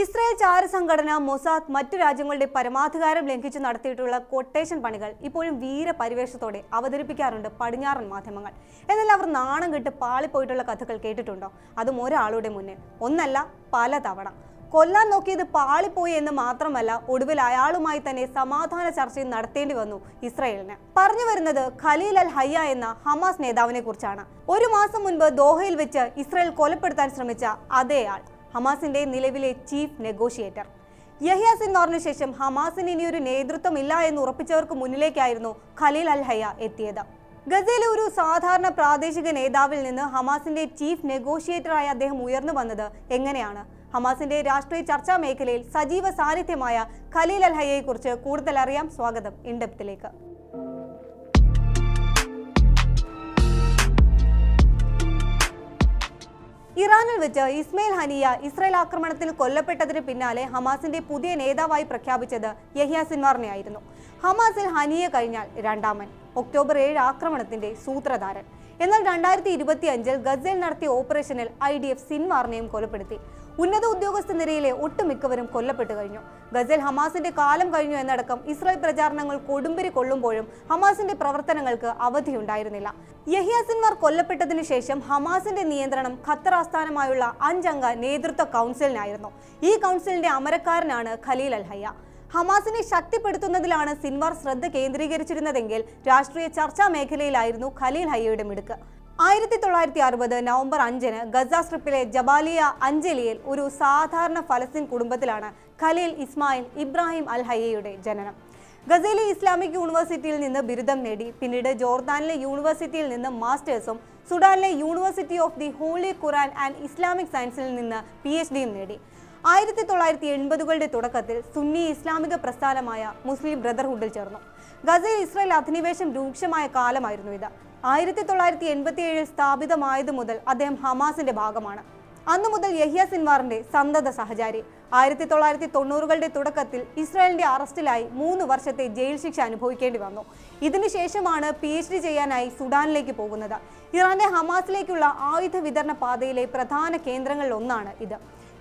Israel ചാര സംഘടന Mossad മറ്റു രാജ്യങ്ങളുടെ പരമാധികാരം ലംഘിച്ചു നടത്തിയിട്ടുള്ള കൊട്ടേഷൻ പണികൾ ഇപ്പോഴും വീരപരിവേഷത്തോടെ അവതരിപ്പിക്കാറുണ്ട് പടിഞ്ഞാറൻ മാധ്യമങ്ങൾ. എന്നാൽ അവർ നാണം കെട്ട് പാളിപ്പോയിട്ടുള്ള കഥകൾ കേട്ടിട്ടുണ്ടോ? അതും ഒരാളുടെ മുന്നിൽ, ഒന്നല്ല പല തവണ. കൊല്ലാൻ നോക്കിയത് പാളിപ്പോയി എന്ന് മാത്രമല്ല, ഒടുവിൽ അയാളുമായി തന്നെ സമാധാന ചർച്ചയും നടത്തേണ്ടി വന്നു ഇസ്രായേലിന്. പറഞ്ഞു വരുന്നത് ഖലീൽ അൽ ഹയ്യ എന്ന ഹമാസ് നേതാവിനെ കുറിച്ചാണ്. ഒരു മാസം മുൻപ് ദോഹയിൽ വെച്ച് ഇസ്രായേൽ കൊലപ്പെടുത്താൻ ശ്രമിച്ച അതേയാൾ, ഹമാസിന്റെ നിലവിലെ ചീഫ് നെഗോഷിയേറ്റർ. യഹ്യ സിൻവാറിന് ശേഷം ഹമാസിന് ഇനിയൊരു നേതൃത്വം ഇല്ല എന്ന് ഉറപ്പിച്ചവർക്ക് മുന്നിലേക്കായിരുന്നു ഖലീൽ അൽ ഹയ്യ എത്തിയത്. ഗസയിലെ ഒരു സാധാരണ പ്രാദേശിക നേതാവിൽ നിന്ന് ഹമാസിന്റെ ചീഫ് നെഗോഷിയേറ്ററായ അദ്ദേഹം ഉയർന്നു വന്നത് എങ്ങനെയാണ്? ഹമാസിന്റെ രാഷ്ട്രീയ ചർച്ചാ മേഖലയിൽ സജീവ സാന്നിധ്യമായ ഖലീൽ അൽ ഹയ്യയെ കുറിച്ച് കൂടുതൽ അറിയാം. സ്വാഗതം ഇൻഡെപ്തിലേക്ക്. ഇറാനിൽ വെച്ച് ഇസ്മയിൽ ഹനിയ ഇസ്രായേൽ ആക്രമണത്തിൽ കൊല്ലപ്പെട്ടതിന് പിന്നാലെ ഹമാസിന്റെ പുതിയ നേതാവായി പ്രഖ്യാപിച്ചത് യഹ്യ സിൻവാറിനെ ആയിരുന്നു. ഹമാസിൽ ഹനിയ കഴിഞ്ഞാൽ രണ്ടാമൻ, ഒക്ടോബർ 7 ആക്രമണത്തിന്റെ സൂത്രധാരൻ. എന്നാൽ 2025 ഗസയിൽ നടത്തിയ ഓപ്പറേഷനിൽ IDF സിൻവാറിനെയും കൊലപ്പെടുത്തി. ഉന്നത ഉദ്യോഗസ്ഥ നിരയിലെ ഒട്ടുമിക്കവരും കൊല്ലപ്പെട്ടു കഴിഞ്ഞു. ഗസയിൽ ഹമാസിന്റെ കാലം കഴിഞ്ഞു എന്നടക്കം ഇസ്രായേൽ പ്രചാരണങ്ങൾ കൊടുമ്പിരി കൊള്ളുമ്പോഴും ഹമാസിന്റെ പ്രവർത്തനങ്ങൾക്ക് അവധിയുണ്ടായിരുന്നില്ല. യഹ്യ സിൻവാർ കൊല്ലപ്പെട്ടതിനു ശേഷം ഹമാസിന്റെ നിയന്ത്രണം ഖത്തർ ആസ്ഥാനമായുള്ള 5 അംഗ നേതൃത്വ കൗൺസിലിനായിരുന്നു. ഈ കൗൺസിലിന്റെ അമരക്കാരനാണ് ഖലീൽ അൽ ഹയ്യ. ഹമാസിനെ ശക്തിപ്പെടുത്തുന്നതിലാണ് സിൻവാർ ശ്രദ്ധ കേന്ദ്രീകരിച്ചിരുന്നതെങ്കിൽ രാഷ്ട്രീയ ചർച്ചാ മേഖലയിലായിരുന്നു ഖലീൽ ഹയ്യയുടെ മിടുക്ക്. 1960 നവംബർ 5 ഗസ സ്ട്രിപ്പിലെ ജബാലിയ അഞ്ചലിയിൽ ഒരു സാധാരണ ഫലസ്തീൻ കുടുംബത്തിലാണ് ഖലീൽ ഇസ്മായിൽ ഇബ്രാഹിം അൽ ഹയ്യയുടെ ജനനം. ഗസയിലെ ഇസ്ലാമിക് യൂണിവേഴ്സിറ്റിയിൽ നിന്ന് ബിരുദം നേടി. പിന്നീട് ജോർദാനിലെ യൂണിവേഴ്സിറ്റിയിൽ നിന്ന് മാസ്റ്റേഴ്സും സുഡാനിലെ university of the holy Quran and Islamic സയൻസിൽ നിന്ന് PhDയും നേടി. 1980കളുടെ തുടക്കത്തിൽ സുന്നി ഇസ്ലാമിക പ്രസ്ഥാനമായ മുസ്ലിം ബ്രദർഹുഡിൽ ചേർന്നു. ഗസയിൽ ഇസ്രായേൽ അധിനിവേശം രൂക്ഷമായ കാലമായിരുന്നു ഇത്. 1987 സ്ഥാപിതമായതു മുതൽ അദ്ദേഹം ഹമാസിന്റെ ഭാഗമാണ്. അന്നു മുതൽ യഹ്യ സിൻവാറിന്റെ സന്തത സഹചാരി. 1990കളുടെ തുടക്കത്തിൽ ഇസ്രായേലിന്റെ അറസ്റ്റിലായി 3 വർഷത്തെ ജയിൽ ശിക്ഷ അനുഭവിക്കേണ്ടി വന്നു. ഇതിനുശേഷമാണ് PhD ചെയ്യാനായി സുഡാനിലേക്ക് പോകുന്നത്. ഇറാന്റെ ഹമാസിലേക്കുള്ള ആയുധ വിതരണ പാതയിലെ പ്രധാന കേന്ദ്രങ്ങളിൽ ഒന്നാണ് ഇത്.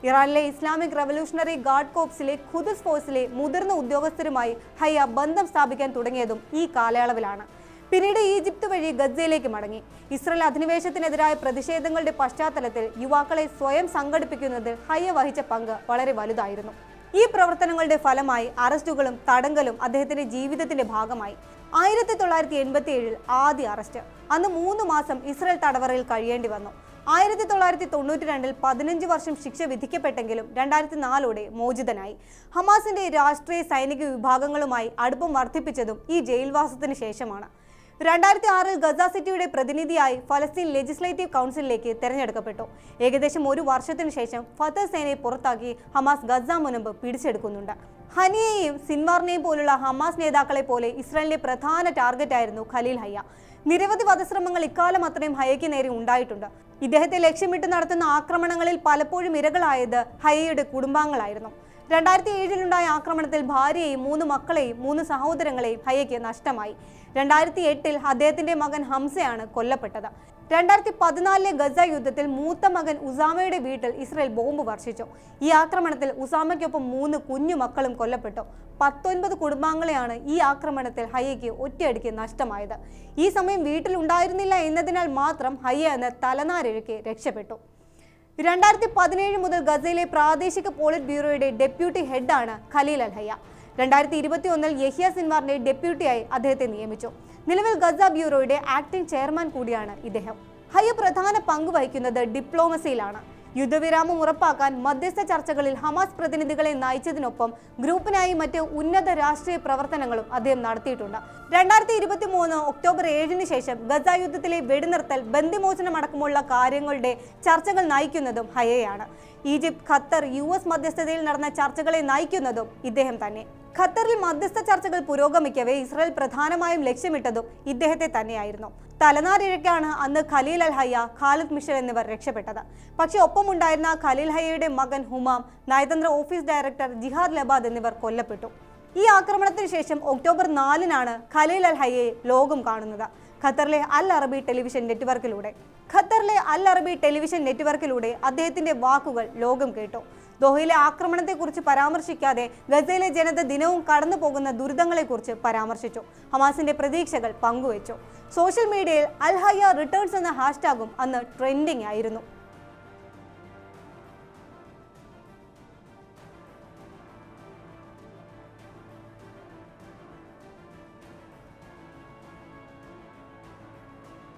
ഇറാനിലെ ഇസ്ലാമിക് റവല്യൂഷണറി ഗാർഡ് കോർപ്സിലെ ഖുദ്സ് ഫോഴ്സിലെ മുതിർന്ന ഉദ്യോഗസ്ഥരുമായി ഹയ്യ ബന്ധം സ്ഥാപിക്കാൻ തുടങ്ങിയതും ഈ കാലയളവിലാണ്. പിന്നീട് ഈജിപ്ത് വഴി ഗസയിലേക്ക് മടങ്ങി. ഇസ്രായേൽ അധിനിവേശത്തിനെതിരായ പ്രതിഷേധങ്ങളുടെ പശ്ചാത്തലത്തിൽ യുവാക്കളെ സ്വയം സംഘടിപ്പിക്കുന്നതിൽ ഹയ്യ വഹിച്ച പങ്ക് വളരെ വലുതായിരുന്നു. ഈ പ്രവർത്തനങ്ങളുടെ ഫലമായി അറസ്റ്റുകളും തടങ്കലും അദ്ദേഹത്തിന്റെ ജീവിതത്തിന്റെ ഭാഗമായി. 1987 ആദ്യ അറസ്റ്റ്. അന്ന് 3 മാസം ഇസ്രായേൽ തടവറയിൽ കഴിയേണ്ടി വന്നു. 1992 15 വർഷം ശിക്ഷ വിധിക്കപ്പെട്ടെങ്കിലും 2004 മോചിതനായി. ഹമാസിന്റെ രാഷ്ട്രീയ സൈനിക വിഭാഗങ്ങളുമായി അടുപ്പം വർദ്ധിപ്പിച്ചതും ഈ ജയിൽവാസത്തിന് ശേഷമാണ്. 2006 ഗസ സിറ്റിയുടെ പ്രതിനിധിയായി ഫലസ്തീൻ ലെജിസ്ലേറ്റീവ് കൗൺസിലിലേക്ക് തെരഞ്ഞെടുക്കപ്പെട്ടു. ഏകദേശം 1 വർഷത്തിനു ശേഷം ഫതഹ് സേനയെ പുറത്താക്കി ഹമാസ് ഗസ മുനമ്പ് പിടിച്ചെടുക്കുന്നുണ്ട്. ഹനിയയെയും സിൻവാറിനെയും പോലുള്ള ഹമാസ് നേതാക്കളെ പോലെ ഇസ്രായേലിന്റെ പ്രധാന ടാർഗറ്റായിരുന്നു ഖലീൽ ഹയ്യ. നിരവധി വധശ്രമങ്ങൾ ഇക്കാലം അത്രയും ഹയ്യയ്ക്ക് നേരെ ഉണ്ടായിട്ടുണ്ട്. ഇദ്ദേഹത്തെ ലക്ഷ്യമിട്ട് നടത്തുന്ന ആക്രമണങ്ങളിൽ പലപ്പോഴും ഇരകളായത് ഹയ്യയുടെ കുടുംബാംഗങ്ങളായിരുന്നു. 2007 ആക്രമണത്തിൽ ഭാര്യയെയും 3 മക്കളെയും 3 സഹോദരങ്ങളെയും ഹയ്യയ്ക്ക് നഷ്ടമായി. 2008 അദ്ദേഹത്തിന്റെ മകൻ ഹംസയാണ് കൊല്ലപ്പെട്ടത്. 2014 ഗസ യുദ്ധത്തിൽ മൂത്ത മകൻ ഉസാമയുടെ വീട്ടിൽ ഇസ്രായേൽ ബോംബ് വർഷിച്ചു. ഈ ആക്രമണത്തിൽ ഉസാമയ്ക്കൊപ്പം 3 കുഞ്ഞു മക്കളും കൊല്ലപ്പെട്ടു. 19 കുടുംബാംഗങ്ങളെയാണ് ഈ ആക്രമണത്തിൽ ഹയ്യയ്ക്ക് ഒറ്റയടിക്ക് നഷ്ടമായത്. ഈ സമയം വീട്ടിലുണ്ടായിരുന്നില്ല എന്നതിനാൽ മാത്രം ഹയ്യ എന്ന തലനാരിഴയ്ക്ക് രക്ഷപ്പെട്ടു. 2017 മുതൽ ഗസയിലെ പ്രാദേശിക പോളിറ്റ് ബ്യൂറോയുടെ ഡെപ്യൂട്ടി ഹെഡാണ് ഖലീൽ അൽ ഹയ്യ. 2021 യഹ്യ സിൻവാറിന്റെ ഡെപ്യൂട്ടിയായി അദ്ദേഹത്തെ നിയമിച്ചു. നിലവിൽ ഗസ ബ്യൂറോയുടെ ആക്ടിംഗ് ചെയർമാൻ കൂടിയാണ് ഇദ്ദേഹം. ഹയ്യ പ്രധാന പങ്ക് വഹിക്കുന്നത് ഡിപ്ലോമസിയിലാണ്. യുദ്ധവിരാമം ഉറപ്പാക്കാൻ മധ്യസ്ഥ ചർച്ചകളിൽ ഹമാസ് പ്രതിനിധികളെ നയിച്ചതിനൊപ്പം ഗ്രൂപ്പിനായി മറ്റ് ഉന്നത രാഷ്ട്രീയ പ്രവർത്തനങ്ങളും അദ്ദേഹം നടത്തിയിട്ടുണ്ട്. 2023 ഒക്ടോബർ 7 ശേഷം ഗസ യുദ്ധത്തിലെ വെടിനിർത്തൽ, ബന്ദിമോചനം അടക്കമുള്ള കാര്യങ്ങളുടെ ചർച്ചകൾ നയിക്കുന്നതും ഹയ്യയാണ്. ഈജിപ്ത്, ഖത്തർ, US മധ്യസ്ഥതയിൽ നടന്ന ചർച്ചകളെ നയിക്കുന്നതും ഇദ്ദേഹം തന്നെ. ഖത്തറിൽ മധ്യസ്ഥ ചർച്ചകൾ പുരോഗമിക്കവേ ഇസ്രായേൽ പ്രധാനമായും ലക്ഷ്യമിട്ടതും ഇദ്ദേഹത്തെ തന്നെയായിരുന്നു. തലനാരിഴയ്ക്കാണ് അന്ന് ഖലീൽ അൽ ഹയ്യ, ഖാലിദ് മിഷൽ എന്നിവർ രക്ഷപ്പെട്ടത്. പക്ഷേ ഒപ്പമുണ്ടായിരുന്ന ഖലീൽ ഹയ്യയുടെ മകൻ ഹുമാം, നയതന്ത്ര ഓഫീസ് ഡയറക്ടർ ജിഹാദ് ലബാദ് എന്നിവർ കൊല്ലപ്പെട്ടു. ഈ ആക്രമണത്തിന് ശേഷം ഒക്ടോബർ 4 ഖലീൽ അൽ ഹയ്യയെ ലോകം കാണുന്നത്. ഖത്തറിലെ അൽ അറബി ടെലിവിഷൻ നെറ്റ്വർക്കിലൂടെ അദ്ദേഹത്തിന്റെ വാക്കുകൾ ലോകം കേട്ടു. ദോഹയിലെ ആക്രമണത്തെക്കുറിച്ച് പരാമർശിക്കാതെ ഗസയിലെ ജനത ദിനവും കടന്നു പോകുന്ന ദുരിതങ്ങളെക്കുറിച്ച് പരാമർശിച്ചു. ഹമാസിന്റെ പ്രതീക്ഷകൾ പങ്കുവച്ചു. സോഷ്യൽ മീഡിയയിൽ അൽ ഹയ്യ റിട്ടേൺസ് എന്ന ഹാഷ്ടാഗും അന്ന് ട്രെൻഡിംഗ് ആയിരുന്നു.